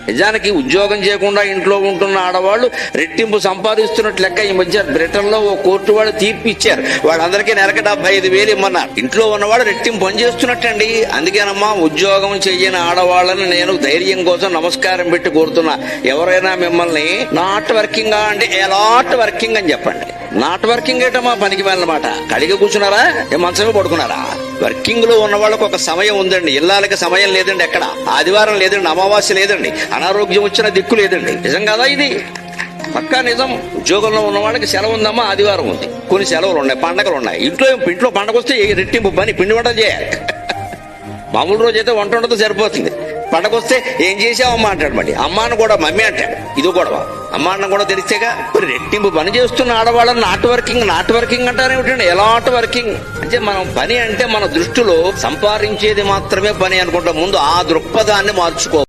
నిజానికి ఉద్యోగం చేయకుండా ఇంట్లో ఉంటున్న ఆడవాళ్ళు రెట్టింపు సంపాదిస్తున్నట్టు లెక్క. ఈ మధ్య బ్రిటన్ లో ఓ కోర్టు వాళ్ళు తీర్పు ఇచ్చారు, వాళ్ళందరికీ నెలకి 75,000 ఇమ్మన్నారు. ఇంట్లో ఉన్నవాడు రెట్టింపు పని చేస్తున్నట్టండి. అందుకేనమ్మా ఉద్యోగం చెయ్యని ఆడవాళ్ళని నేను ధైర్యం కోసం నమస్కారం పెట్టి కోరుతున్నా. ఎవరైనా మిమ్మల్ని నాట్ వర్కింగ్ అంటే ఎలాట్ వర్కింగ్ అని చెప్పండి. నాట్ వర్కింగ్ ఏంటమ్మా పనికి వెళ్ళనమాట. కడిగి కూర్చున్నారా, మంచమే పడుకున్నారా? వర్కింగ్ లో ఉన్న వాళ్ళకు ఒక సమయం ఉందండి. ఇళ్ళకి సమయం లేదండి, ఎక్కడ ఆదివారం లేదండి, అమావాస్య లేదండి, అనారోగ్యం వచ్చిన దిక్కు లేదండి. నిజం కదా ఇది? పక్కా నిజం. ఉద్యోగంలో ఉన్న వాళ్ళకి సెలవు ఉందమ్మా, ఆదివారం ఉంది, కొన్ని సెలవులు ఉన్నాయి, పండగలు ఉన్నాయి. ఇంట్లో పండగ వస్తే రెట్టింపు పని, పిండి వంటలు చేయాలి. మామూలు రోజు అయితే వంట ఉండదు, సరిపోతుంది. పండగ వస్తే ఏం చేసావమ్మా అంటాడు. మళ్ళీ అమ్మాను కూడా మమ్మీ అంటాడు. ఇది గొడవ. అమ్మాన్న కూడా తెలిస్తేగా. మరి రెట్టింపు పని చేస్తున్న ఆడవాళ్ళని నాట్ వర్కింగ్ అంటారేమిటండి? ఎలాట్ వర్కింగ్ అంటే మనం పని అంటే మన దృష్టిలో సంపాదించేది మాత్రమే పని అనుకుంటాం. ముందు ఆ దృక్పథాన్ని మార్చుకో.